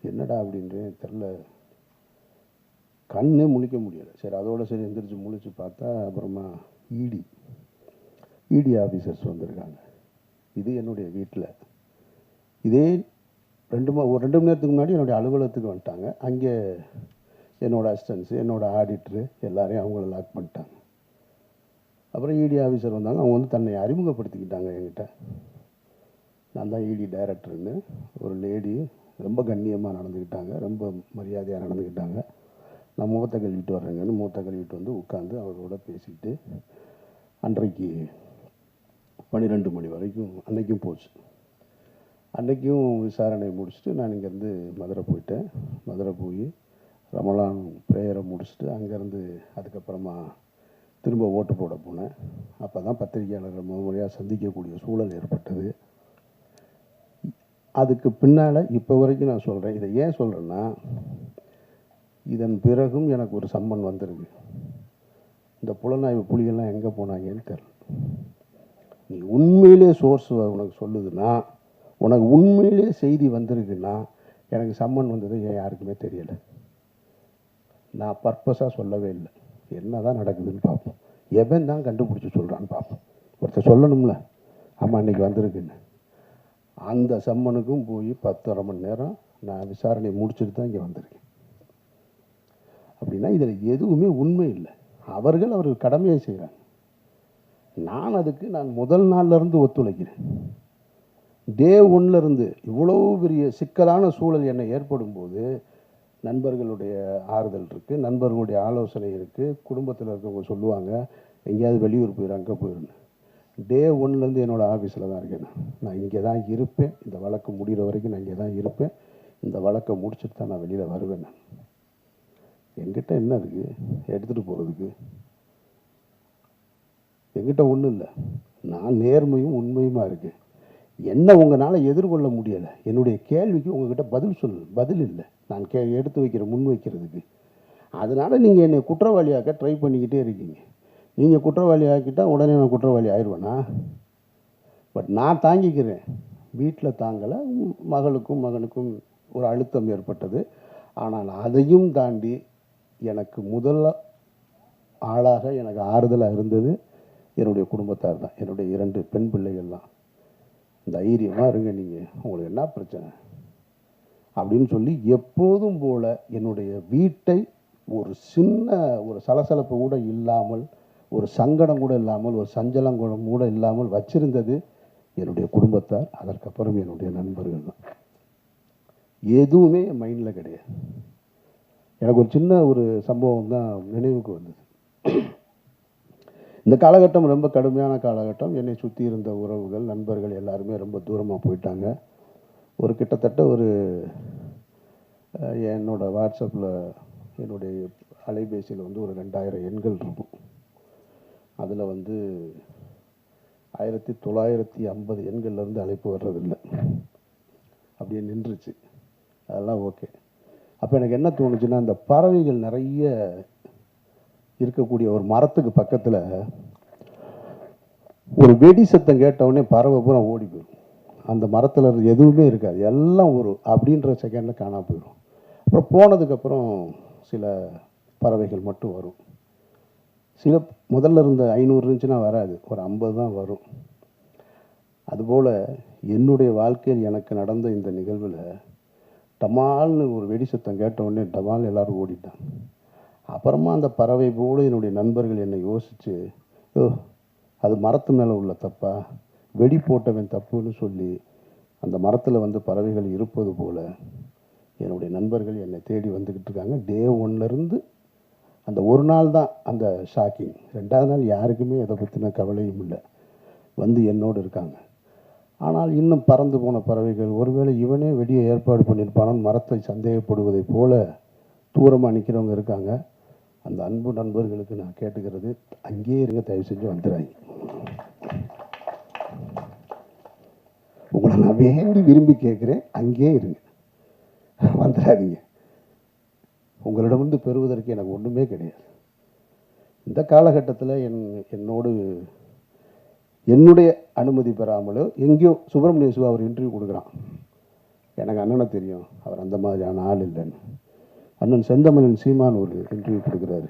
என்னடா அப்படின்ட்டு தெரில, கண்ணே முழிக்க முடியலை. சரி அதோட சரி எந்திரிச்சு முழிச்சு பார்த்தா அப்புறமா இடி ஆஃபீஸர்ஸ் வந்திருக்காங்க. இது என்னுடைய வீட்டில். இதே ஒரு 2 மணி நேரத்துக்கு முன்னாடி என்னுடைய அலுவலகத்துக்கு வந்துட்டாங்க. அங்கே என்னோடய அசிஸ்டன்ஸு, என்னோடய ஆடிட்ரு எல்லாரையும் அவங்கள லாக் பண்ணிட்டாங்க. அப்புறம் இடி ஆஃபீஸர் வந்தாங்க. அவங்க வந்து தன்னை அறிமுகப்படுத்திக்கிட்டாங்க என்கிட்ட. நான் தான் இடி டைரக்டர்னு. ஒரு லேடி ரொம்ப கண்ணியமாக நடந்துக்கிட்டாங்க, ரொம்ப மரியாதையாக நடந்துக்கிட்டாங்க. நான் முகத்தை கழுவிட்டு வர்றேங்கன்னு முகத்தை கழுவிட்டு வந்து உட்காந்து அவரோட பேசிக்கிட்டு அன்றைக்கு 12 மணி வரைக்கும் அன்றைக்கும் போச்சு. அன்றைக்கும் விசாரணை முடிச்சுட்டு நான் இங்கேருந்து மதுரை போயிட்டேன். மதுரை போய் ரமலான் ப்ரேயரை முடிச்சுட்டு அங்கேருந்து அதுக்கப்புறமா திரும்ப ஓட்டு போட போனேன். அப்போ தான் பத்திரிகையாளர்கள் முறையாக சந்திக்கக்கூடிய சூழல் ஏற்பட்டது. அதுக்கு பின்னால் இப்போ வரைக்கும் நான் சொல்கிறேன். இதை ஏன் சொல்கிறேன்னா, இதன் பிறகும் எனக்கு ஒரு சம்மன் வந்திருக்கு. இந்த புலனாய்வு புலிகள்லாம் எங்கே போனாங்கன்னு தெரியல. நீ உண்மையிலே சோர்ஸ் உனக்கு சொல்லுதுன்னா, உனக்கு உண்மையிலே செய்தி வந்திருக்குன்னா, எனக்கு சம்மன் வந்தது ஏன் யாருக்குமே தெரியலை. நான் பர்பஸாக சொல்லவே இல்லை. என்ன தான் நடக்குதுன்னு பார்ப்போம். எவன் தான் கண்டுபிடிச்சி சொல்கிறான்னு பார்ப்போம். ஒருத்தர் சொல்லணும்ல, ஆமாம் இன்றைக்கி வந்திருக்குன்னு. அந்த சம்மனுக்கும் போய் 10.5 மணி நேரம் நான் விசாரணை முடிச்சுட்டு தான் இங்கே வந்திருக்கேன். அப்படின்னா இதில் எதுவுமே உண்மை இல்லை. அவர்கள் கடமையை செய்கிறாங்க. நான் முதல் நாள்லேருந்து ஒத்துழைக்கிறேன். டே 1லேருந்து இவ்வளோ பெரிய சிக்கலான சூழல் என்னை ஏற்படும் போது நண்பர்களுடைய ஆறுதல் இருக்குது, நண்பர்களுடைய ஆலோசனை இருக்குது. குடும்பத்தில் இருக்கவங்க சொல்லுவாங்க, எங்கேயாவது வெளியூர் போயிடும், அங்கே போயிடுன்னு. டே 1லேருந்து என்னோடய ஆஃபீஸில் தான் இருக்கேன். நான் இங்கே தான் இருப்பேன். இந்த வழக்கு முடிகிற வரைக்கும் நான் இங்கே தான் இருப்பேன். இந்த வழக்கை முடிச்சுட்டு தான் நான் வெளியில் வருவேன். நான் என்கிட்ட என்ன இருக்குது எடுத்துகிட்டு போகிறதுக்கு? என்கிட்ட ஒன்றும் இல்லை. நான் நேர்மையும் உண்மையுமா இருக்கேன். என்ன உங்களால் எதிர்கொள்ள முடியலை, என்னுடைய கேள்விக்கு உங்கள்கிட்ட பதில் இல்லை. நான் எடுத்து முன் வைக்கிறதுக்கு. அதனால் நீங்கள் என்னை குற்றவாளியாக்க ட்ரை பண்ணிக்கிட்டே இருக்கீங்க. நீங்கள் குற்றவாளி ஆக்கிட்டால் உடனே நான் குற்றவாளி ஆயிடுவேனா? பட் நான் தாங்கிக்கிறேன். வீட்டில் தாங்கலை, மகளுக்கும் மகனுக்கும் ஒரு அழுத்தம் ஏற்பட்டது. ஆனால் அதையும் தாண்டி எனக்கு முதல் ஆளாக எனக்கு ஆறுதலாக இருந்தது என்னுடைய குடும்பத்தார் தான், என்னுடைய 2 பெண் பிள்ளைகள் தான். தைரியமாக இருங்க, நீங்கள் உங்களுக்கு என்ன பிரச்சனை அப்படின்னு சொல்லி எப்போதும் போல் என்னுடைய வீட்டை ஒரு சலசலப்பு கூட இல்லாமல், ஒரு சங்கடம் கூட இல்லாமல், ஒரு சஞ்சலம் கூட இல்லாமல் வச்சிருந்தது என்னுடைய குடும்பத்தார். அதற்கப்புறம் என்னுடைய நண்பர்கள் தான். எதுவுமே என் மைண்டில் கிடையாது. எனக்கு ஒரு சின்ன சம்பவம் தான் நினைவுக்கு வந்தது. இந்த காலகட்டம் ரொம்ப கடுமையான காலகட்டம். என்னை சுற்றி இருந்த உறவுகள், நண்பர்கள் எல்லாருமே ரொம்ப தூரமாக போயிட்டாங்க. கிட்டத்தட்ட என்னோடய வாட்ஸ்அப்பில் என்னுடைய அலைபேசியில் ஒரு 2000 எண்கள் இருக்கும். அதில் 1950 எண்கள்லேருந்து அழைப்பு வர்றதில்லை, அப்படியே நின்றுச்சு. அதெல்லாம் ஓகே. அப்போ எனக்கு என்ன தோணுச்சுன்னா, இந்த பறவைகள் நிறைய இருக்கக்கூடிய ஒரு மரத்துக்கு பக்கத்தில் ஒரு வெடி சத்தம் கேட்டவுடனே பறவை பூரா ஓடி போயிடும். அந்த மரத்தில் எதுவுமே இருக்காது, எல்லாம் அப்படின்ற செகண்டில் காணாமல் போயிடும். அப்புறம் போனதுக்கப்புறம் சில பறவைகள் மட்டும் வரும். சில முதல்ல இருந்த 500 இருந்துச்சுன்னா வராது, ஒரு 50 தான் வரும். அதுபோல் என்னுடைய வாழ்க்கையில் எனக்கு நடந்த இந்த நிகழ்வில் டமால்னு ஒரு வெடி சத்தம் கேட்டவுடனே டமால் எல்லோரும் ஓடிட்டாங்க. அப்புறமா அந்த பறவை போல என்னுடைய நண்பர்கள் என்னை யோசித்து, அது மரத்து மேலே உள்ள தப்பா, வெடி போட்டவன் தப்புன்னு சொல்லி அந்த மரத்தில் பறவைகள் இருப்பது போல் என்னுடைய நண்பர்கள் என்னை தேடி வந்துக்கிட்டு இருக்காங்க. டே 1லேருந்து அந்த ஒரு நாள் தான் அந்த ஷாக்கிங். 2வது நாள் யாருக்குமே எதை பற்றின கவலையும் இல்லை, என்னோடு இருக்காங்க. ஆனால் இன்னும் பறந்து போன பறவைகள், ஒருவேளை இவனே வெடியை ஏற்பாடு பண்ணியிருப்பானு மரத்தை சந்தேகப்படுவதை போல தூரமாக நிற்கிறவங்க இருக்காங்க. அந்த அன்பு நண்பர்களுக்கு நான் கேட்டுக்கிறது, அங்கேயே இருங்க, தயவு செஞ்சு வந்துடுறாங்க. உங்களை நான் வேண்டி விரும்பி கேட்குறேன், அங்கேயே இருங்க, வந்துடாதீங்க. உங்களிடமிருந்து பெறுவதற்கு எனக்கு ஒன்றுமே கிடையாது. இந்த காலகட்டத்தில் என்னுடைய அனுமதி பெறாமலோ எங்கேயோ சுப்பிரமணிய சிவா அவர் இன்டர்வியூ கொடுக்குறான். எனக்கு அண்ணனை தெரியும், அவர் அந்த மாதிரியான ஆள் இல்லைன்னு. அண்ணன் செந்தமிழன் சீமான் ஒரு இன்டர்வியூ கொடுக்குறாரு,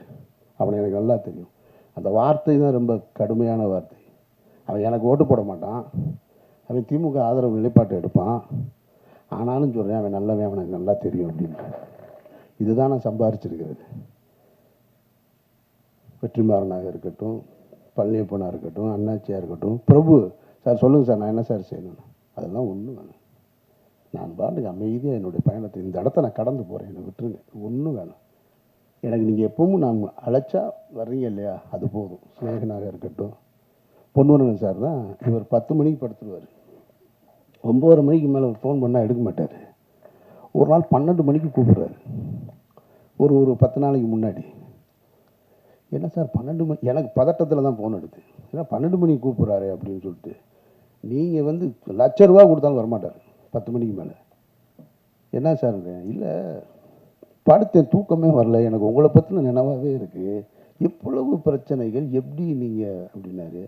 அவனை எனக்கு நல்லா தெரியும். அந்த வார்த்தை தான் ரொம்ப கடுமையான வார்த்தை. அவன் எனக்கு ஓட்டு போட மாட்டான், அவன் திமுக ஆதரவு நிலைப்பாட்டை எடுப்பான், ஆனாலும் சொல்கிறேன் அவன் நல்லவன், அவனுக்கு நல்லா தெரியும் அப்படின்னு. இதுதான் நான் சம்பாரிச்சிருக்கிறது. வெற்றிமாறனாக இருக்கட்டும், பழனியப்பனாக இருக்கட்டும், அண்ணாச்சியாக இருக்கட்டும், பிரபு சார் சொல்லுங்கள் சார் நான் என்ன சார் செய்யணும், அதெல்லாம் ஒன்றும் வேணும். நான் பாட்டுக்கு அமைதியாக என்னுடைய பயணத்தை இந்த இடத்த நான் கடந்து போகிறேன், என்னை விட்டுருங்க, ஒன்றும் வேணும் எனக்கு. நீங்கள் எப்பவும் நான் அழைச்சா வர்றீங்க இல்லையா, அது போதும். ஸ்நேகனாக இருக்கட்டும், பொன்வரன் சார் தான், இவர் 10 மணிக்கு படுத்துருவார், 9:30 மணிக்கு மேலே ஃபோன் பண்ணால் எடுக்க மாட்டார். ஒரு நாள் 12 மணிக்கு கூப்பிட்றாரு, ஒரு 10 நாளைக்கு முன்னாடி. என்ன சார் 12 மணி, எனக்கு பதட்டத்தில் தான் ஃபோன் எடுத்து, ஏன்னா 12 மணிக்கு கூப்பிட்றாரு அப்படின்னு சொல்லிட்டு. நீங்கள் வந்து ₹1,00,000 கொடுத்தாலும் வரமாட்டார் 10 மணிக்கு மேலே. என்ன சார், இல்லை படுத்தேன், தூக்கமே வரல, எனக்கு உங்களை பற்றின நினைவாகவே இருக்குது, இவ்வளவு பிரச்சனைகள் எப்படி நீங்கள் அப்படின்னாரு.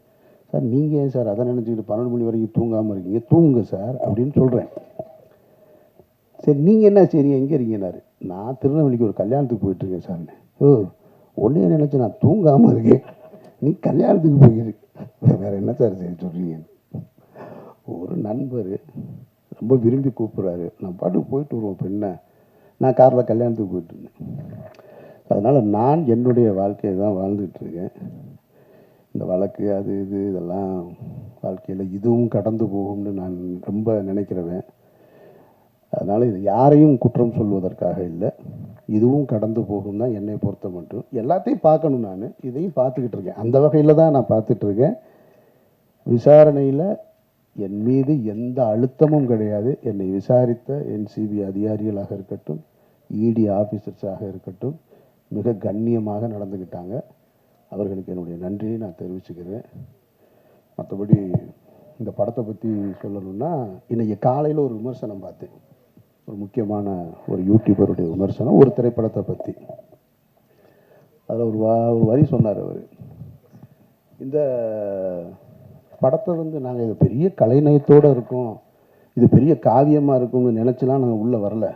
சார் நீங்கள் ஏன் சார் அதை நினச்சிக்கிட்டு 12 மணி வரைக்கும் தூங்காமல் இருக்கீங்க, தூங்குங்க சார் அப்படின்னு சொல்கிறேன். சரி நீங்கள் என்ன செய்றீங்க, எங்கே இருக்கீங்கன்னாரு. நான் திருநெல்வேலிக்கு ஒரு கல்யாணத்துக்கு போயிட்டுருக்கேன் சார்னு. ஓ ஒன்றே நினச்சி நான் தூங்காமல் இருக்கேன், நீ கல்யாணத்துக்கு போயிருக்கு, வேறு என்ன சார் செய்ய சொல்கிறீங்க. ஒரு நண்பர் ரொம்ப விரும்பி கூப்பிட்றாரு, நான் பாட்டுக்கு போயிட்டு வருவோம் பெண்ணை, நான் காரில் கல்யாணத்துக்கு போயிட்டுருந்தேன். அதனால் நான் என்னுடைய வாழ்க்கையை தான் வாழ்ந்துகிட்ருக்கேன். இந்த வழக்கு அது இது இதெல்லாம் வாழ்க்கையில் இதுவும் கடந்து போகும்னு நான் ரொம்ப நினைக்கிறவன். அதனால் இது யாரையும் குற்றம் சொல்வதற்காக இல்லை, இதுவும் கடந்து போகும் தான் என்னை பொறுத்த மட்டும். எல்லாத்தையும் பார்க்கணும், நான் இதையும் பார்த்துக்கிட்டு இருக்கேன், அந்த வகையில் தான் நான் பார்த்துட்ருக்கேன். விசாரணையில் என் மீது எந்த அழுத்தமும் கிடையாது. என்னை விசாரித்த NCB அதிகாரிகளாக இருக்கட்டும், ED ஆஃபீஸர்ஸாக இருக்கட்டும், மிக கண்ணியமாக நடந்துக்கிட்டாங்க. அவர்களுக்கு என்னுடைய நன்றியை நான் தெரிவிச்சுக்கிறேன். மற்றபடி இந்த படத்தை பற்றி சொல்லணும்னா, இன்றைக்கி காலையில் ஒரு விமர்சனம் பார்த்தேன், ஒரு முக்கியமான ஒரு யூடியூபருடைய விமர்சனம் ஒரு திரைப்படத்தை பற்றி. அதில் ஒரு வரி சொன்னார் அவர், இந்த படத்தை வந்து நாங்கள் இது பெரிய கலைநயத்தோடு இருக்கோம், இது பெரிய காவியமாக இருக்கும்னு நினச்சிலாம் நாங்கள் உள்ளே வரல,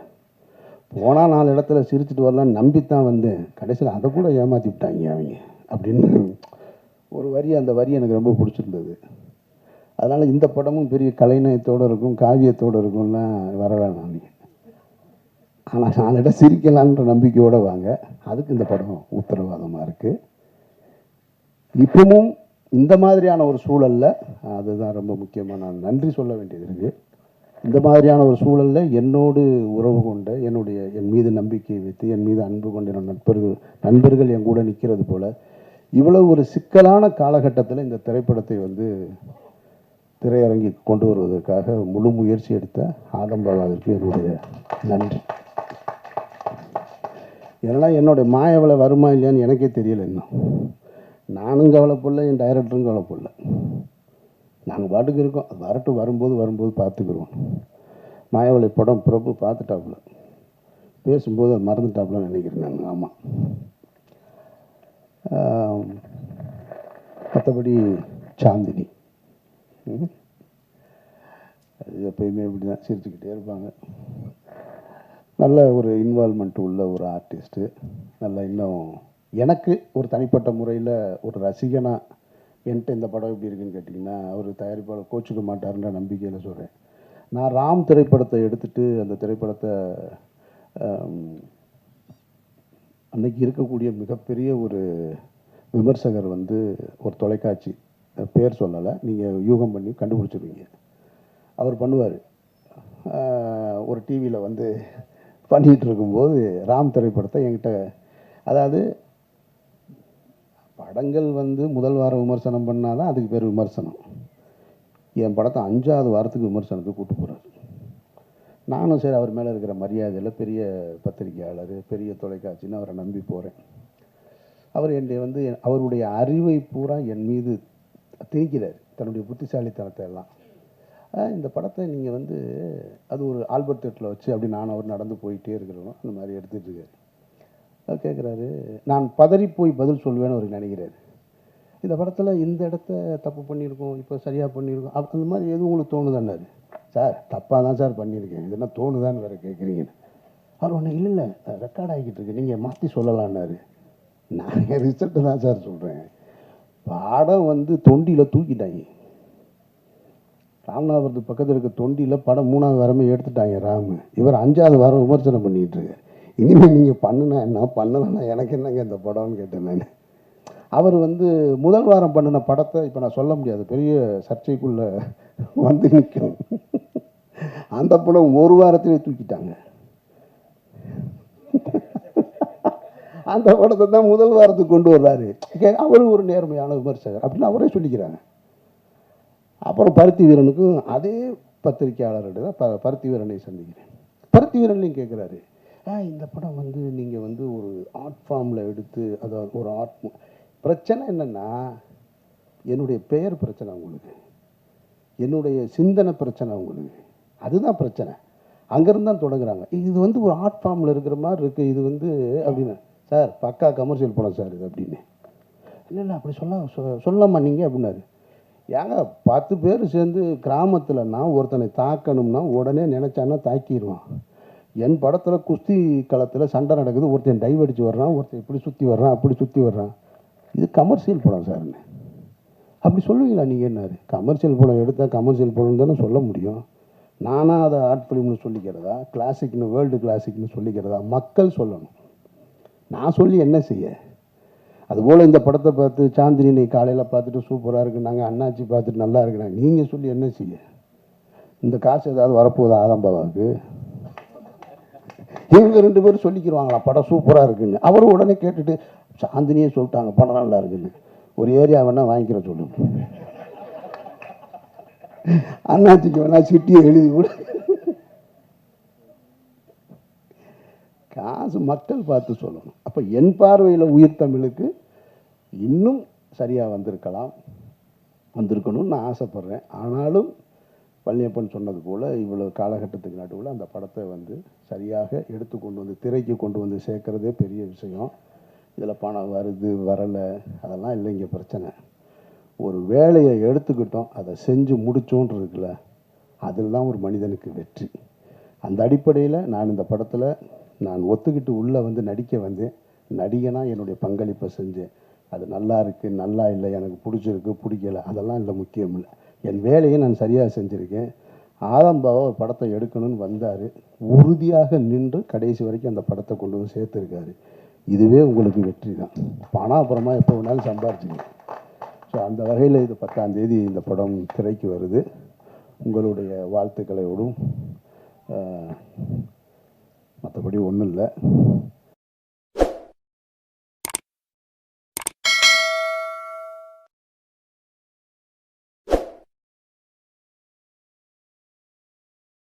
போனால் 4 இடத்துல சிரிச்சுட்டு வரலான்னு நம்பித்தான் வந்தேன், கடைசியில் அதை கூட ஏமாற்றி விட்டாங்க அவங்க அப்படின்னு ஒரு வரி. அந்த வரி எனக்கு ரொம்ப பிடிச்சிருந்தது. அதனால் இந்த படமும் பெரிய கலைநயத்தோடு இருக்கும், காவியத்தோடு இருக்கும்லாம் வர வேணாம் நீங்கள், ஆனால் 4 இடம் சிரிக்கலான்ற நம்பிக்கையோடு வாங்க, அதுக்கு இந்த படம் உத்தரவாதமாக இருக்குது. இப்பவும் இந்த மாதிரியான ஒரு சூழலில், அதுதான் ரொம்ப முக்கியமாக நான் நன்றி சொல்ல வேண்டியது இருக்குது. இந்த மாதிரியான ஒரு சூழலில் என்னோடு உறவு கொண்ட, என் மீது நம்பிக்கை வைத்து என் மீது அன்பு கொண்ட நண்பர்கள் என் கூட நிற்கிறது போல், இவ்வளவு ஒரு சிக்கலான காலகட்டத்தில் இந்த திரைப்படத்தை வந்து திரையரங்கி கொண்டு வருவதற்காக முழு முயற்சி எடுத்த ஆதம்பாபாவிற்கு என்னுடைய நன்றி. ஏன்னா என்னுடைய மாயவளை வருமா இல்லையான்னு எனக்கே தெரியலை இன்னும். நானும் கவலைப்படல, என் டைரக்டரும் கவலைப்படல, நாங்கள் பாட்டுக்கு இருக்கோம், அது வரட்டும், வரும்போது பார்த்துக்குருவோம். மாயவளை படம் பிரபு பார்த்துட்டாப்புல, பேசும்போது அது மறந்துட்டாப்புலன்னு நினைக்கிறேன் நான். ஆமாம். மற்றபடி சாந்தினி அது எப்பயுமே இப்படி தான் சிரிச்சுக்கிட்டே இருப்பாங்க. நல்ல ஒரு இன்வால்மெண்ட் உள்ள ஒரு ஆர்டிஸ்ட்டு. நல்ல இன்னும் எனக்கு ஒரு தனிப்பட்ட முறையில் ஒரு ரசிகனாக என்கிட்ட இந்த படம் எப்படி இருக்குன்னு கேட்டிங்கன்னா, அவர் தயாரிப்பாளர் கோச்சிக்க மாட்டாருன்ற நம்பிக்கையில் சொல்கிறேன். நான் ராம் திரைப்படத்தை எடுத்துகிட்டு அந்த திரைப்படத்தை அன்றைக்கி இருக்கக்கூடிய மிகப்பெரிய ஒரு விமர்சகர் வந்து ஒரு தொலைக்காட்சி, பேர் சொல்லலை, நீங்கள் யூகம் பண்ணி கண்டுபிடிச்சிருவீங்க, அவர் பண்ணுவார். ஒரு டிவியில் வந்து பண்ணிகிட்டு இருக்கும்போது ராம் திரைப்படத்தை என்கிட்ட, அதாவது படங்கள் வந்து முதல் வாரம் விமர்சனம் பண்ணால் தான் அதுக்கு பேர் விமர்சனம். என் படத்தை 5ஆவது வாரத்துக்கு விமர்சனத்துக்கு கூப்பிட்டு போகிறார். நானும் சரி அவர் மேலே இருக்கிற மரியாதையில் பெரிய பத்திரிகையாளர், பெரிய தொலைக்காட்சின்னு அவரை நம்பி போகிறேன். அவர் என்னை வந்து அவருடைய அறிவை பூரா என் மீது திணிக்கிறார், தன்னுடைய புத்திசாலித்தனத்தை எல்லாம். இந்த படத்தை நீங்கள் வந்து அது ஒரு ஆல்பர்ட் தேட்டரில் வச்சு அப்படி நான் அவர் நடந்து போயிட்டே இருக்கிறோம், அந்த மாதிரி எடுத்துகிட்டு இருக்காரு. அவர் கேட்குறாரு, நான் பதறி போய் பதில் சொல்வேன்னு அவர் நினைக்கிறாரு. இந்த படத்தில் இந்த இடத்த தப்பு பண்ணியிருக்கோம், இப்போ சரியாக பண்ணியிருக்கோம், அந்த மாதிரி எதுவும் உங்களுக்கு தோணுதான்னாரு. சார் தப்பாக தான் சார் பண்ணியிருக்கேன், இது என்ன தோணுதான்னு வேறு கேட்குறீங்கன்னு. அவர் ஒன்று இல்லை இல்லை ரெக்கார்ட் ஆகிக்கிட்டு இருக்கு, நீங்கள் மாற்றி சொல்லலான்னாரு. நான் என் ரிசல்ட்டு தான் சார் சொல்கிறேன். படம் வந்து தொண்டியில் தூக்கிட்டாங்க. ராமநாதபுரத்து பக்கத்தில் இருக்க தொண்டியில் படம் 3வது வாரமே எடுத்துட்டாங்க ராமு. இவர் 5வது வாரம் விமர்சனம் பண்ணிகிட்டு இருக்கு. இனிமேல் நீங்கள் பண்ணுனா என்ன, பண்ணலைன்னா எனக்கு என்னங்க இந்த படம்னு கேட்டேன் நான். அவர் வந்து முதல் வாரம் பண்ணின படத்தை இப்போ நான் சொல்ல முடியாது, பெரிய சர்ச்சைக்குள்ளே வந்து நிற்கும். அந்த படம் ஒரு வாரத்திலே தூக்கிட்டாங்க. அந்த படத்தை தான் முதல் வாரத்துக்கு கொண்டு வர்றாரு. அவரும் ஒரு நேர்மையான விமர்சகர் அப்படின்னு அவரே சொல்லிக்கிறாங்க. அப்புறம் பருத்தி வீரனுக்கும் அதே பத்திரிகையாளர்கிட்ட தான் பருத்தி வீரனை சந்திக்கிறேன். பருத்தி வீரன்லையும் கேட்குறாரு, இந்த படம் வந்து நீங்கள் வந்து ஒரு ஆர்ட் ஃபார்மில் எடுத்து, அதாவது ஒரு ஆர்ட் பிரச்சனை என்னென்னா, என்னுடைய பெயர் பிரச்சனை உங்களுக்கு, என்னுடைய சிந்தனை பிரச்சனை உங்களுக்கு, அதுதான் பிரச்சனை. அங்கேருந்து தான் தொடங்குறாங்க. இது வந்து ஒரு ஆர்ட் ஃபார்மில் இருக்கிற மாதிரி இருக்குது, இது வந்து அப்படின்னு. சார் பக்கா கமர்ஷியல் படம் சார் இது அப்படின்னு. இல்லை இல்லை அப்படி சொல்லலாமா நீங்கள் அப்படின்னாரு. ஏங்க 10 பேர் சேர்ந்து கிராமத்தில் நான் ஒருத்தனை தாக்கணும்னா உடனே நினச்சான்னா தாக்கிடுவான். என் படத்தில் குஸ்தி களத்தில் சண்டை நடக்குது, ஒருத்தன் டைவ் அடித்து வர்றான், ஒருத்தன் இப்படி சுற்றி வர்றான், அப்படி சுற்றி வர்றான், இது கமர்ஷியல் படம் சார்ன்னு. அப்படி சொல்லுவீங்களா நீங்கள் என்னாரு? கமர்ஷியல் படம் எடுத்தால் கமர்ஷியல் படம் தானே சொல்ல முடியும். நானாக அதை ஆர்ட் ஃபிலிம்னு சொல்லிக்கிறதா, கிளாசிக்னு வேர்ல்டு கிளாசிக்னு சொல்லிக்கிறதா? மக்கள் சொல்லணும், நான் சொல்லி என்ன செய்ய? அதுபோல் இந்த படத்தை பார்த்து சாந்தினி காலையில் பார்த்துட்டு சூப்பராக இருக்குது, நாங்கள் அண்ணாச்சி பார்த்துட்டு நல்லா இருக்கிறாங்க, நீங்கள் சொல்லி என்ன செய்ய? இந்த காசு ஏதாவது வரப்போகுது ஆதம்பாவாவுக்கு? இவங்க 2 பேரும் சொல்லிக்கிடுவாங்களா படம் சூப்பராக இருக்குன்னு? அவரும் உடனே கேட்டுட்டு சாந்தினியே சொல்லிட்டாங்க படம் நல்லா இருக்குன்னு, ஒரு ஏரியா வேணால் வாங்கிக்கிற சொல்லுங்க, அண்ணாச்சிக்கு வேணா சிட்டியை எழுதி கூட. காசு மக்கள் பார்த்து சொல்லணும். அப்போ என் பார்வையில் உயிர் தமிழுக்கு இன்னும் சரியாக வந்திருக்கணும்னு நான் ஆசைப்பட்றேன். ஆனாலும் பழனியப்பன் சொன்னது போல் இவ்வளோ காலகட்டத்துக்கு நடுவில் அந்த படத்தை வந்து சரியாக எடுத்து கொண்டு வந்து திரைக்கு கொண்டு வந்து சேர்க்குறதே பெரிய விஷயம். இதில் பணம் வருது வரலை அதெல்லாம் இல்லை இங்கே பிரச்சனை. ஒரு வேலையை எடுத்துக்கிட்டோம், அதை செஞ்சு முடிச்சோன்னு இருக்குல்ல, அதில் தான் ஒரு மனிதனுக்கு வெற்றி. அந்த அடிப்படையில் நான் இந்த படத்தில் நான் ஒத்துக்கிட்டு உள்ளே வந்து நடிக்க வந்தேன். நடிகனாக என்னுடைய பங்களிப்பை செஞ்சேன். அது நல்லா இருக்குது நல்லா இல்லை, எனக்கு பிடிச்சிருக்கு பிடிக்கலை, அதெல்லாம் இல்லை, முக்கியம் இல்லை. என் வேலையை நான் சரியாக செஞ்சுருக்கேன். ஆதம்பாவா ஒரு படத்தை எடுக்கணும்னு வந்தார், உறுதியாக நின்று கடைசி வரைக்கும் அந்த படத்தை கொண்டு வந்து சேர்த்துருக்காரு. இதுவே உங்களுக்கு வெற்றி தான். பணம் அப்புறமா எப்போ வேணாலும் சம்பாரிச்சிங்க. ஸோ அந்த வகையில் இது 10ஆம் தேதி இந்த படம் திரைக்கு வருது. உங்களுடைய வாழ்த்துக்களோடும் மற்றபடி ஒன்றும் இல்லை.